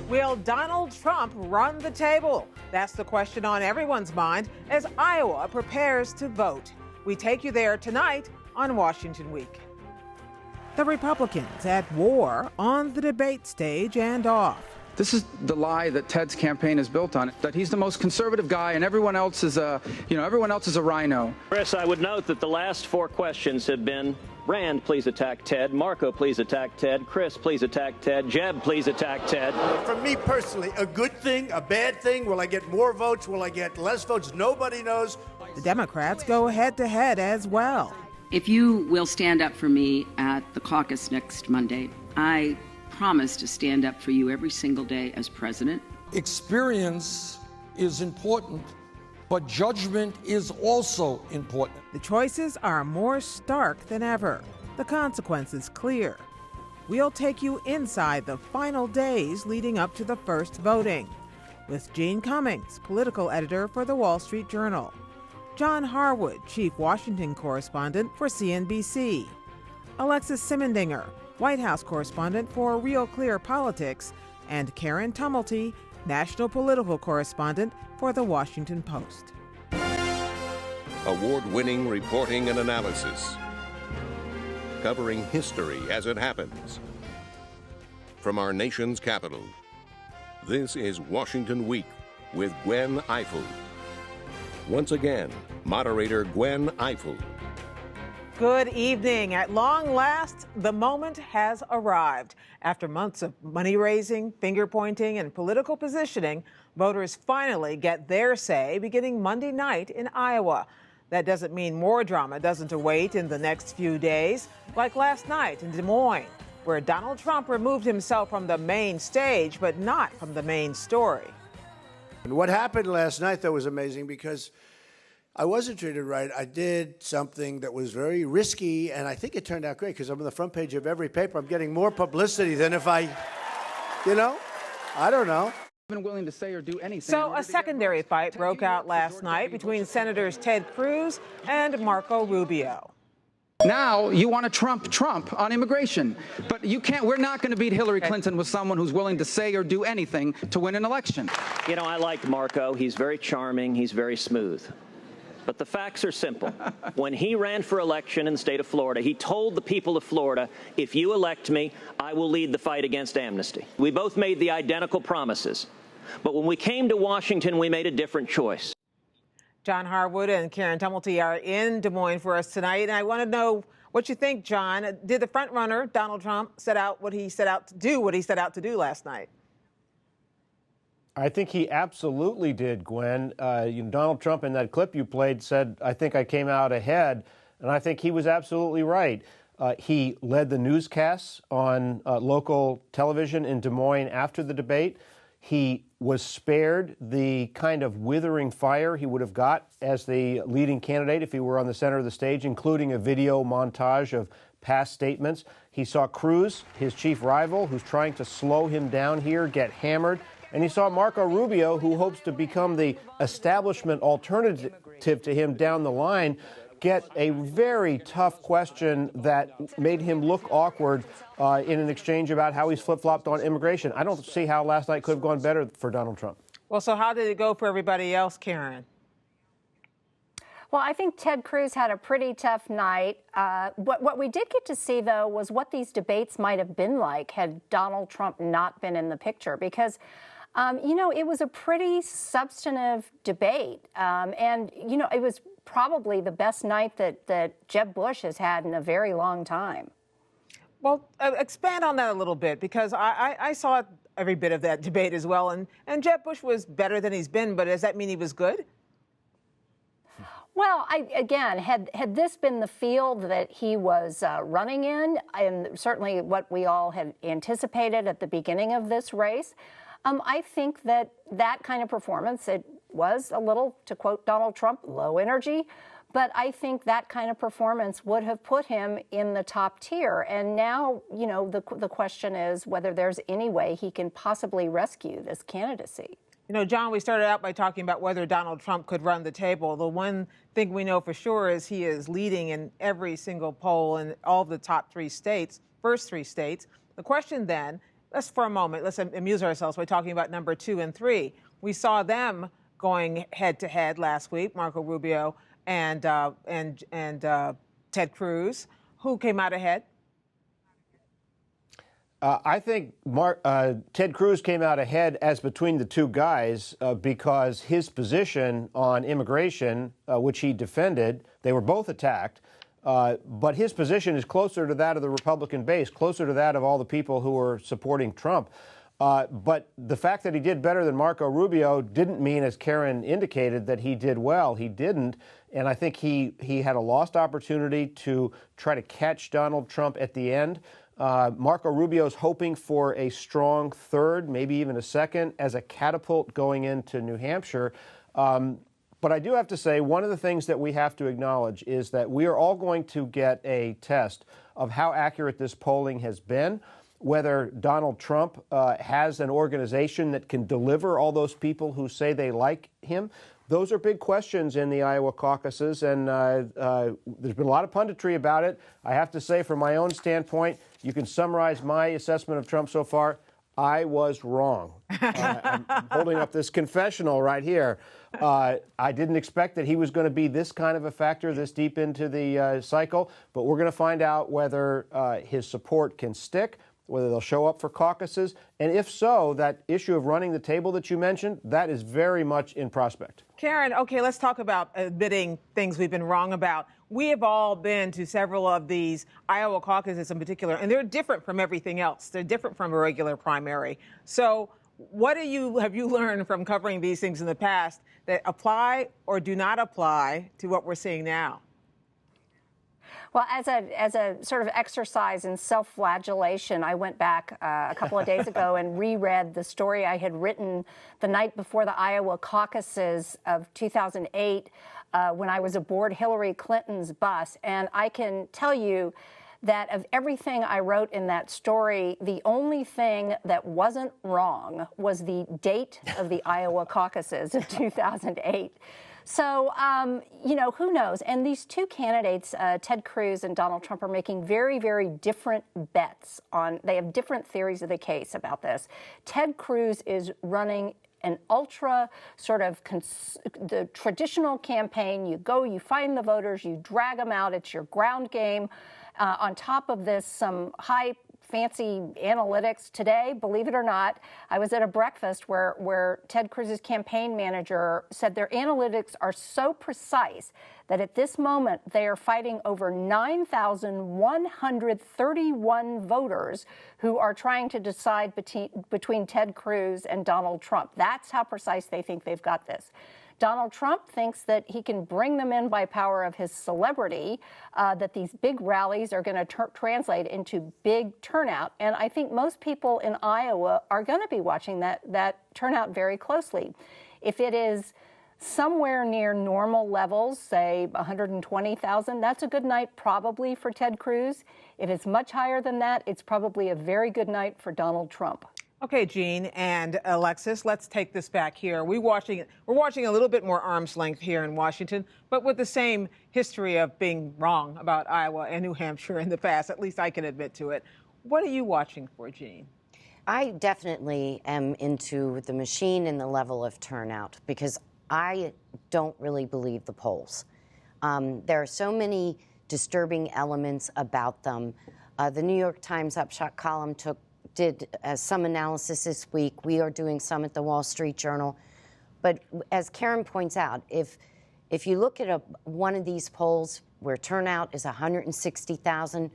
Will Donald Trump run the table? That's the question on everyone's mind as Iowa prepares to vote. We take you there tonight on Washington Week. The Republicans at war on the debate stage and off. This is the lie that Ted's campaign is built on, that he's the most conservative guy and everyone else is a rhino. Chris, I would note that the last 4 questions have been Rand, please attack Ted. Marco, please attack Ted. Chris, please attack Ted. Jeb, please attack Ted. For me personally, a good thing, a bad thing? Will I get more votes? Will I get less votes? Nobody knows. The Democrats go head-to-head as well. If you will stand up for me at the caucus next Monday, I promise to stand up for you every single day as president. Experience is important, but judgment is also important. The choices are more stark than ever. The consequences clear. We'll take you inside the final days leading up to the first voting with Jeanne Cummings, political editor for the Wall Street Journal, John Harwood, chief Washington correspondent for CNBC, Alexis Simendinger, White House correspondent for Real Clear Politics, and Karen Tumulty, national political correspondent for The Washington Post. Award-winning reporting and analysis, covering history as it happens. From our nation's capital, this is Washington Week with Gwen Ifill. Once again, moderator Gwen Ifill. Good evening. At long last, the moment has arrived. After months of money-raising, finger-pointing, and political positioning, voters finally get their say beginning Monday night in Iowa. That doesn't mean more drama doesn't await in the next few days, like last night in Des Moines, where Donald Trump removed himself from the main stage, but not from the main story. And what happened last night, though, was amazing because I wasn't treated right. I did something that was very risky, and I think it turned out great because I'm on the front page of every paper. I'm getting more publicity than if I don't know. Been willing to say or do anything. So a secondary fight broke out last night between Senators Ted Cruz and Marco Rubio. Now you want to trump Trump on immigration, but you can't. We're not going to beat Hillary Clinton with someone who's willing to say or do anything to win an election. You know, I like Marco. He's very charming. He's very smooth. But the facts are simple. When he ran for election in the state of Florida, he told the people of Florida, if you elect me, I will lead the fight against amnesty. We both made the identical promises. But when we came to Washington, we made a different choice. John Harwood and Karen Tumulty are in Des Moines for us tonight. And I want to know what you think, John. Did the frontrunner, Donald Trump, set out what he set out to do last night? I think he absolutely did, Gwen. Donald Trump, in that clip you played, said, I think I came out ahead. And I think he was absolutely right. He led the newscasts on local television in Des Moines after the debate. He was spared the kind of withering fire he would have got as the leading candidate if he were on the center of the stage, including a video montage of past statements. He saw Cruz, his chief rival, who's trying to slow him down here, get hammered. And he saw Marco Rubio, who hopes to become the establishment alternative to him down the line, get a very tough question that made him look awkward in an exchange about how he's flip-flopped on immigration. I don't see how last night could have gone better for Donald Trump. Well, so how did it go for everybody else, Karen? Well, I think Ted Cruz had a pretty tough night. What we did get to see, though, was what these debates might have been like had Donald Trump not been in the picture, because it was a pretty substantive debate. It was probably the best night that Jeb Bush has had in a very long time. Well, expand on that a little bit, because I saw every bit of that debate as well. And Jeb Bush was better than he's been, but does that mean he was good? Well, had this been the field that he was running in, and certainly what we all had anticipated at the beginning of this race, I think that kind of performance, it was a little, to quote Donald Trump, low energy, but I think that kind of performance would have put him in the top tier. And now, the question is whether there's any way he can possibly rescue this candidacy. John, we started out by talking about whether Donald Trump could run the table. The one thing we know for sure is he is leading in every single poll in all of the top 3 states, first 3 states. The question then let's for a moment, let's amuse ourselves by talking about number 2 and 3. We saw them going head to head last week, Marco Rubio and Ted Cruz. Who came out ahead? I think Ted Cruz came out ahead as between the two guys because his position on immigration, which he defended, they were both attacked, but his position is closer to that of the Republican base, closer to that of all the people who were supporting Trump. But the fact that he did better than Marco Rubio didn't mean, as Karen indicated, that he did well. He didn't. And I think he had a lost opportunity to try to catch Donald Trump at the end. Marco Rubio's hoping for a strong third, maybe even a second, as a catapult going into New Hampshire. But I do have to say, one of the things that we have to acknowledge is that we are all going to get a test of how accurate this polling has been, whether Donald Trump has an organization that can deliver all those people who say they like him. Those are big questions in the Iowa caucuses, and there's been a lot of punditry about it. I have to say, from my own standpoint, you can summarize my assessment of Trump so far. I was wrong. I'm holding up this confessional right here. I didn't expect that he was going to be this kind of a factor this deep into the cycle, but we're going to find out whether his support can stick, whether they'll show up for caucuses, and if so, that issue of running the table that you mentioned, that is very much in prospect. Karen, okay, let's talk about admitting things we've been wrong about. We have all been to several of these Iowa caucuses in particular, and they're different from everything else. They're different from a regular primary. So what have you learned from covering these things in the past that apply or do not apply to what we're seeing now? Well, as a sort of exercise in self-flagellation, I went back a couple of days ago and reread the story I had written the night before the Iowa caucuses of 2008 when I was aboard Hillary Clinton's bus. And I can tell you that of everything I wrote in that story, the only thing that wasn't wrong was the date of the Iowa caucuses of 2008. So, who knows? And these two candidates, Ted Cruz and Donald Trump, are making very, very different bets they have different theories of the case about this. Ted Cruz is running an ultra sort of the traditional campaign. You go, you find the voters, you drag them out. It's your ground game. On top of this, some high fancy analytics today, believe it or not. I was at a breakfast where Ted Cruz's campaign manager said their analytics are so precise that at this moment they are fighting over 9,131 voters who are trying to decide between Ted Cruz and Donald Trump. That's how precise they think they've got this. Donald Trump thinks that he can bring them in by power of his celebrity, that these big rallies are going to translate into big turnout. And I think most people in Iowa are going to be watching that turnout very closely. If it is somewhere near normal levels, say 120,000, that's a good night probably for Ted Cruz. If it's much higher than that, it's probably a very good night for Donald Trump. Okay, Jeanne and Alexis, let's take this back here. We're watching a little bit more arm's length here in Washington, but with the same history of being wrong about Iowa and New Hampshire in the past. At least I can admit to it. What are you watching for, Jeanne? I definitely am into the machine and the level of turnout because I don't really believe the polls. There are so many disturbing elements about them. The New York Times Upshot column did some analysis this week. We are doing some at the Wall Street Journal. But as Karen points out, if you look at one of these polls where turnout is 160,000,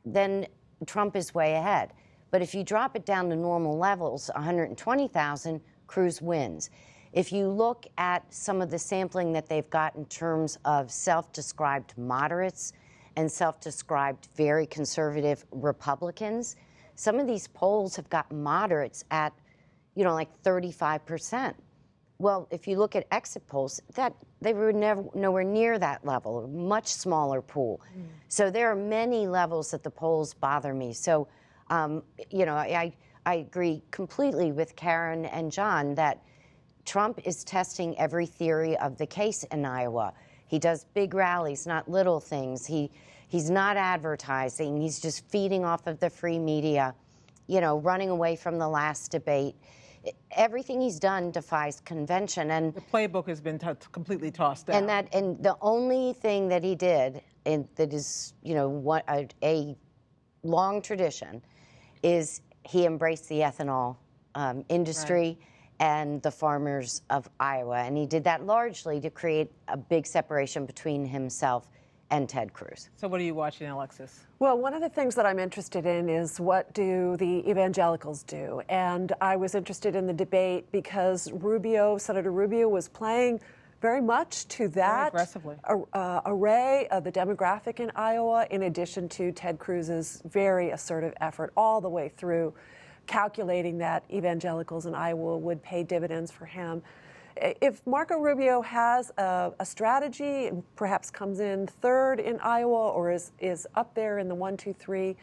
then Trump is way ahead. But if you drop it down to normal levels, 120,000, Cruz wins. If you look at some of the sampling that they've got in terms of self-described moderates and self-described very conservative Republicans, some of these polls have got moderates at, like 35%. Well, if you look at exit polls, they were nowhere near that level, a much smaller pool. So there are many levels that the polls bother me. So, I agree completely with Karen and John that Trump is testing every theory of the case in Iowa. He does big rallies, not little things. He's not advertising. He's just feeding off of the free media. running away from the last debate. Everything he's done defies convention, and the playbook has been completely tossed out. And the only thing that he did, and that is a long tradition, is he embraced the ethanol industry and the farmers of Iowa, and he did that largely to create a big separation between himself and Ted Cruz. So what are you watching, Alexis? Well, one of the things that I'm interested in is what do the evangelicals do? And I was interested in the debate because Senator Rubio was playing very much to that array of the demographic in Iowa, in addition to Ted Cruz's very assertive effort all the way through, calculating that evangelicals in Iowa would pay dividends for him. If Marco Rubio has a strategy and perhaps comes in third in Iowa or is up there in the 1, 2, 3,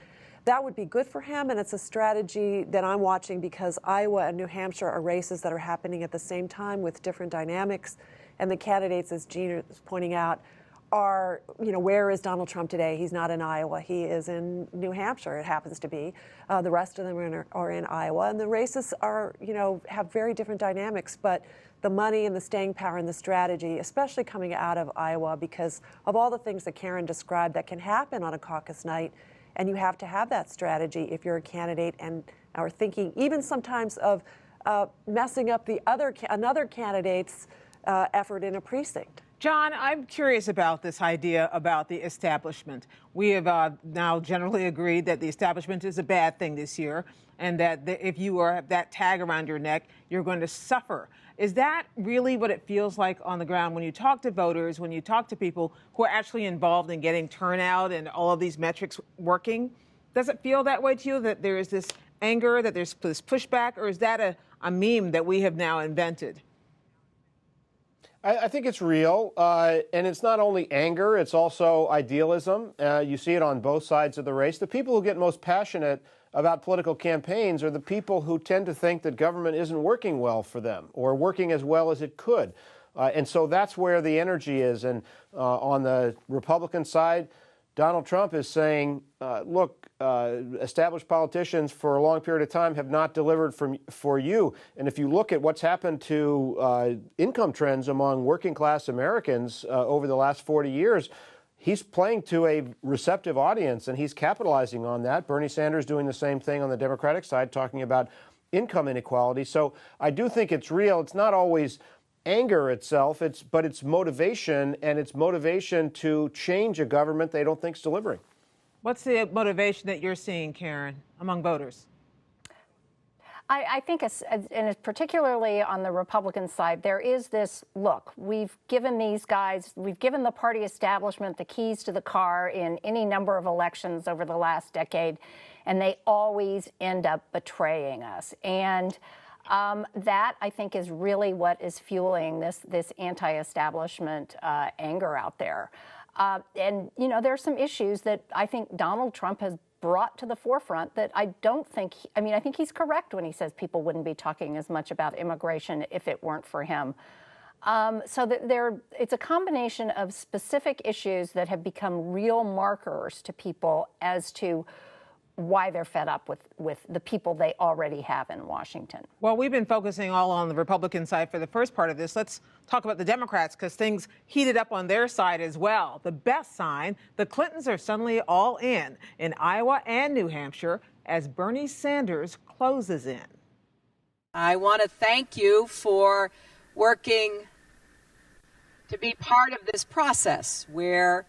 that would be good for him. And it's a strategy that I'm watching because Iowa and New Hampshire are races that are happening at the same time with different dynamics. And the candidates, as Jeanne is pointing out, are, where is Donald Trump today? He's not in Iowa. He is in New Hampshire, it happens to be. The rest of them are in Iowa. And the races are, have very different dynamics. But the money and the staying power and the strategy, especially coming out of Iowa, because of all the things that Karen described that can happen on a caucus night, and you have to have that strategy if you're a candidate and are thinking even sometimes of messing up another candidate's effort in a precinct. John, I'm curious about this idea about the establishment. We have now generally agreed that the establishment is a bad thing this year, and that if you have that tag around your neck, you're going to suffer. Is that really what it feels like on the ground when you talk to voters, when you talk to people who are actually involved in getting turnout and all of these metrics working? Does it feel that way to you, that there is this anger, that there's this pushback, or is that a meme that we have now invented? I think it's real, and it's not only anger, it's also idealism. You see it on both sides of the race. The people who get most passionate about political campaigns are the people who tend to think that government isn't working well for them or working as well as it could. And so that's where the energy is. And on the Republican side, Donald Trump is saying, look, established politicians for a long period of time have not delivered for you. And if you look at what's happened to income trends among working class Americans over the last 40 years, he's playing to a receptive audience, and he's capitalizing on that. Bernie Sanders doing the same thing on the Democratic side, talking about income inequality. So I do think it's real. It's not always anger itself, but it's motivation, and it's motivation to change a government they don't think is delivering. What's the motivation that you're seeing, Karen, among voters? I think, and particularly on the Republican side, there is this, look, we've given these guys, we've given the party establishment the keys to the car in any number of elections over the last decade, and they always end up betraying us. And that, I think, is really what is fueling this anti-establishment anger out there. And, there's some issues that I think Donald Trump has brought to the forefront that I don't think, I think he's correct when he says people wouldn't be talking as much about immigration if it weren't for him. So that it's a combination of specific issues that have become real markers to people as to why they're fed up with the people they already have in Washington. Well, we've been focusing all on the Republican side for the first part of this. Let's talk about the Democrats, because things heated up on their side as well. The best sign, the Clintons are suddenly all in Iowa and New Hampshire as Bernie Sanders closes in. I want to thank you for working to be part of this process where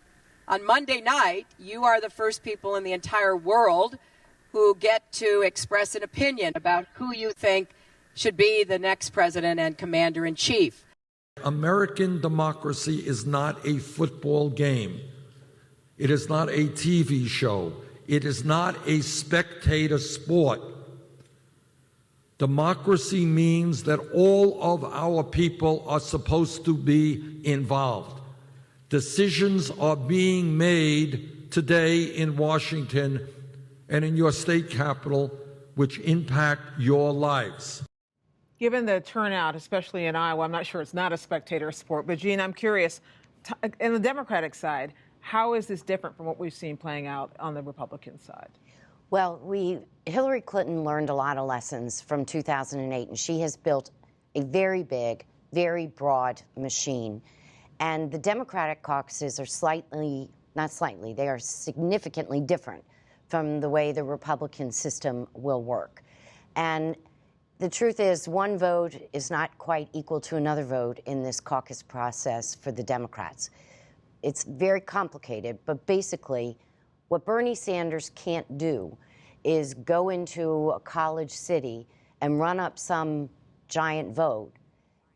on Monday night, you are the first people in the entire world who get to express an opinion about who you think should be the next president and commander-in-chief. American democracy is not a football game. It is not a TV show. It is not a spectator sport. Democracy means that all of our people are supposed to be involved. Decisions are being made today in Washington and in your state capital which impact your lives. Given the turnout, especially in Iowa, I'm not sure it's not a spectator sport, but Jeanne, I'm curious, in the Democratic side, how is this different from what we've seen playing out on the Republican side? Well, Hillary Clinton learned a lot of lessons from 2008, and she has built a very big, very broad machine. And the Democratic caucuses are they are significantly different from the way the Republican system will work. And the truth is, one vote is not quite equal to another vote in this caucus process for the Democrats. It's very complicated, but basically, what Bernie Sanders can't do is go into a college city and run up some giant vote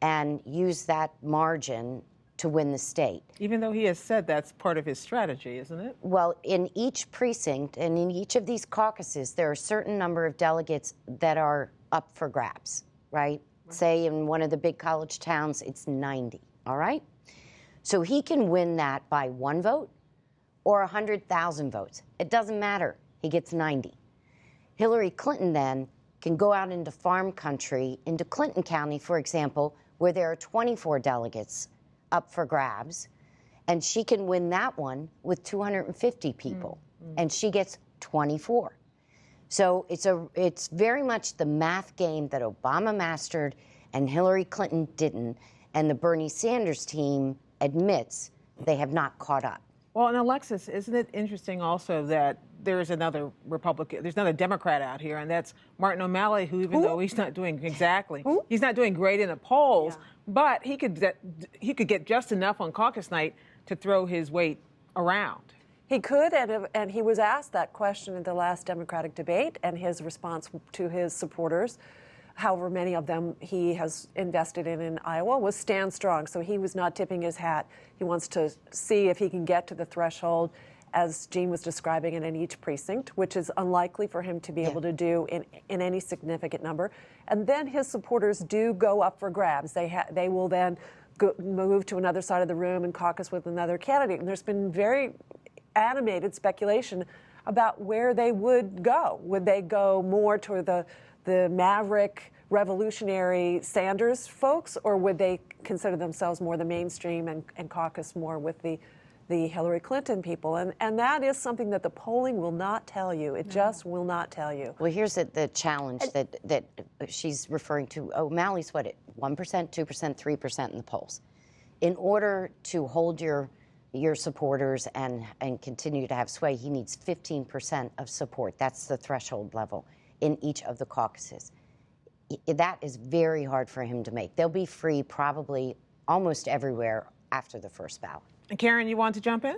and use that margin to win the state. Even though he has said that's part of his strategy, isn't it? Well, in each precinct and in each of these caucuses, there are a certain number of delegates that are up for grabs, right? Say in one of the big college towns, it's 90, all right? So he can win that by one vote or 100,000 votes. It doesn't matter. He gets 90. Hillary Clinton then can go out into farm country, into Clinton County, for example, where there are 24 delegates up for grabs, and she can win that one with 250 people, and she gets 24. So it's very much the math game that Obama mastered and Hillary Clinton didn't, and the Bernie Sanders team admits they have not caught up. Well, and Alexis, isn't it interesting also that there's another Democrat out here, and that's Martin O'Malley, who even though he's not doing he's not doing great in the polls, but he could get just enough on caucus night to throw his weight around. He could, and he was asked that question in the last Democratic debate, and his response to his supporters, however many of them he has invested in Iowa, was stand strong. So he was not tipping his hat. He wants to see if he can get to the threshold, as Jeanne was describing it, in each precinct, which is unlikely for him to be able to do in any significant number. And then his supporters do go up for grabs. They will then move to another side of the room and caucus with another candidate. And there's been very animated speculation about where they would go. Would they go more toward the maverick, revolutionary Sanders folks, or would they consider themselves more the mainstream and caucus more with the Hillary Clinton people? And that is something that the polling will not tell you. It just will not tell you. Well, here's the challenge that she's referring to. O'Malley's what, at 1%, 2%, 3% in the polls. In order to hold your supporters and continue to have sway, he needs 15% of support. That's the threshold level in each of the caucuses. That is very hard for him to make. They'll be free probably almost everywhere after the first ballot. And Karen, you want to jump in?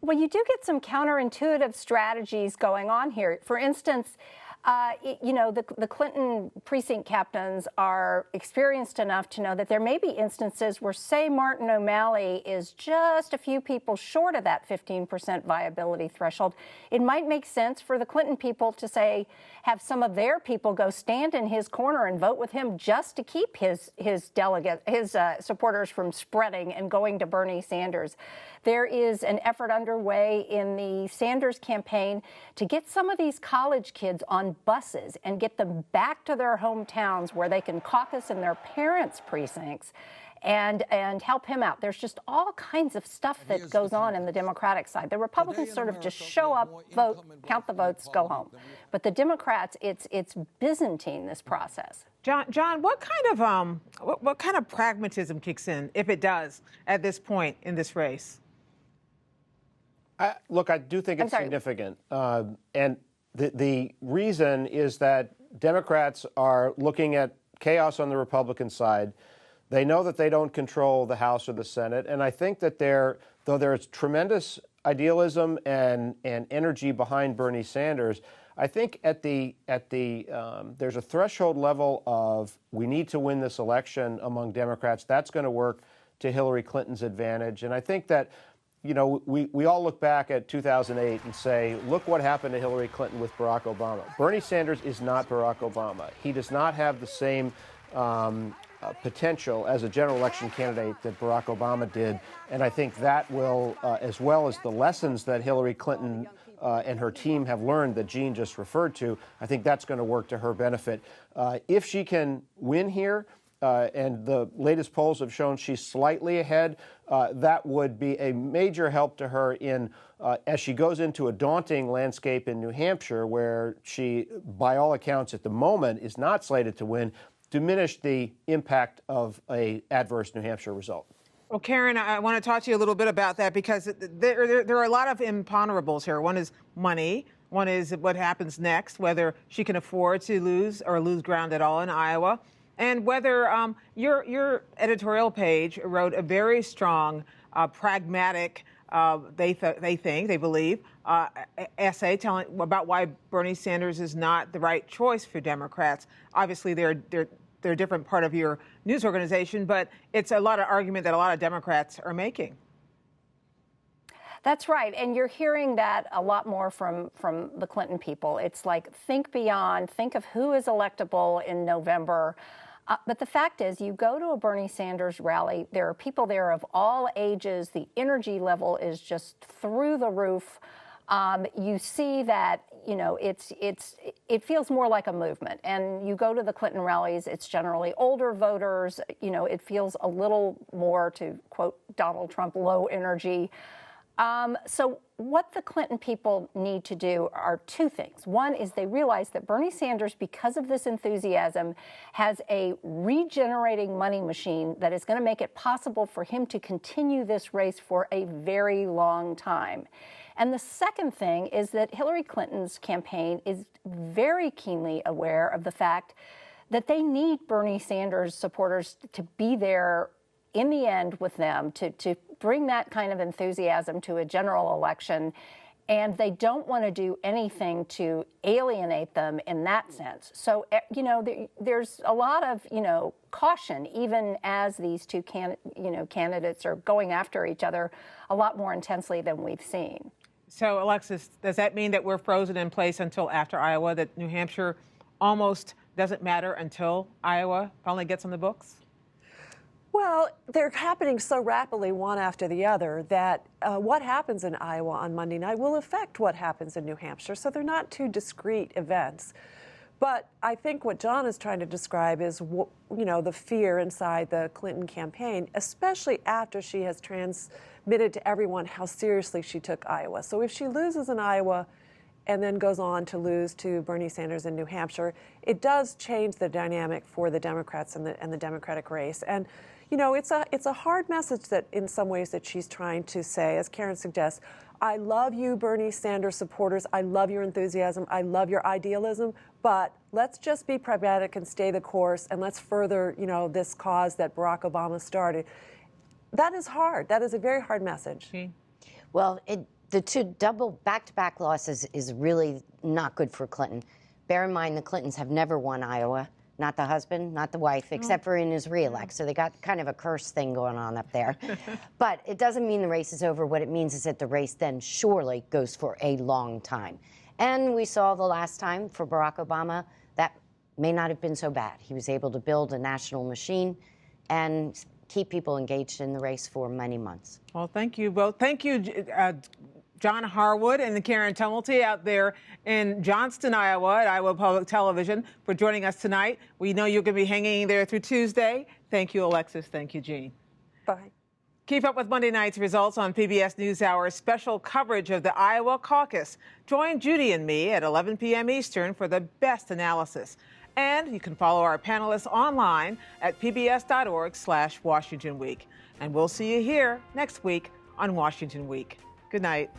Well, you do get some counterintuitive strategies going on here. For instance, the Clinton precinct captains are experienced enough to know that there may be instances where, say, Martin O'Malley is just a few people short of that 15% viability threshold. It might make sense for the Clinton people to say, have some of their people go stand in his corner and vote with him just to keep his supporters from spreading and going to Bernie Sanders. There is an effort underway in the Sanders campaign to get some of these college kids on buses and get them back to their hometowns where they can caucus in their parents' precincts and help him out. There's just all kinds of stuff that goes on in the Democratic side. The Republicans sort of just show up, vote, count the votes, go home. But the Democrats, it's Byzantine, this process. John, what kind of pragmatism kicks in, if it does, at this point in this race? Look, I do think it's significant. And the reason is that Democrats are looking at chaos on the Republican side. They know that they don't control the House or the Senate. And I think that though there's tremendous idealism and energy behind Bernie Sanders, I think there's a threshold level of we need to win this election among Democrats. That's going to work to Hillary Clinton's advantage. And I think that we all look back at 2008 and say, look what happened to Hillary Clinton with Barack Obama. Bernie Sanders is not Barack Obama. He does not have the same potential as a general election candidate that Barack Obama did. And I think that will, as well as the lessons that Hillary Clinton and her team have learned that Jeanne just referred to, I think that's going to work to her benefit. If she can win here, and the latest polls have shown she's slightly ahead. That would be a major help to her in as she goes into a daunting landscape in New Hampshire, where she, by all accounts at the moment, is not slated to win, diminish the impact of an adverse New Hampshire result. Well, Karen, I want to talk to you a little bit about that, because there are a lot of imponderables here. One is money. One is what happens next, whether she can afford to lose or lose ground at all in Iowa, and whether your editorial page wrote a very strong, pragmatic, they believe, essay telling about why Bernie Sanders is not the right choice for Democrats. Obviously, they're a different part of your news organization, but it's a lot of argument that a lot of Democrats are making. That's right, and you're hearing that a lot more from the Clinton people. It's like, think beyond, think of who is electable in November. But the fact is, you go to a Bernie Sanders rally, there are people there of all ages, the energy level is just through the roof. You see that, you know, it feels more like a movement. And you go to the Clinton rallies, it's generally older voters. You know, it feels a little more, to quote Donald Trump, low energy. So what the Clinton people need to do are two things. One is they realize that Bernie Sanders, because of this enthusiasm, has a regenerating money machine that is going to make it possible for him to continue this race for a very long time. And the second thing is that Hillary Clinton's campaign is very keenly aware of the fact that they need Bernie Sanders supporters to be there in the end with them, to bring that kind of enthusiasm to a general election. And they don't want to do anything to alienate them in that sense. So, you know, there's a lot of, you know, caution, even as these two candidates are going after each other a lot more intensely than we've seen. So, Alexis, does that mean that we're frozen in place until after Iowa, that New Hampshire almost doesn't matter until Iowa finally gets on the books? Well, they're happening so rapidly, one after the other, that what happens in Iowa on Monday night will affect what happens in New Hampshire. So they're not two discrete events. But I think what John is trying to describe is, you know, the fear inside the Clinton campaign, especially after she has transmitted to everyone how seriously she took Iowa. So if she loses in Iowa and then goes on to lose to Bernie Sanders in New Hampshire, it does change the dynamic for the Democrats and the Democratic race. And you know, it's a hard message that in some ways that she's trying to say, as Karen suggests, I love you, Bernie Sanders supporters. I love your enthusiasm. I love your idealism. But let's just be pragmatic and stay the course, and let's further, you know, this cause that Barack Obama started. That is hard. That is a very hard message. Well, the two double back-to-back losses is really not good for Clinton. Bear in mind, the Clintons have never won Iowa. Not the husband, not the wife, except for in his re-elect. So they got kind of a curse thing going on up there. But it doesn't mean the race is over. What it means is that the race then surely goes for a long time. And we saw the last time for Barack Obama, that may not have been so bad. He was able to build a national machine and keep people engaged in the race for many months. Well, thank you both. Thank you, John Harwood and Karen Tumulty out there in Johnston, Iowa, at Iowa Public Television, for joining us tonight. We know you're going to be hanging there through Tuesday. Thank you, Alexis. Thank you, Jeanne. Bye. Keep up with Monday night's results on PBS NewsHour's special coverage of the Iowa caucus. Join Judy and me at 11 p.m. Eastern for the best analysis. And you can follow our panelists online at pbs.org/Washington Week. And we'll see you here next week on Washington Week. Good night.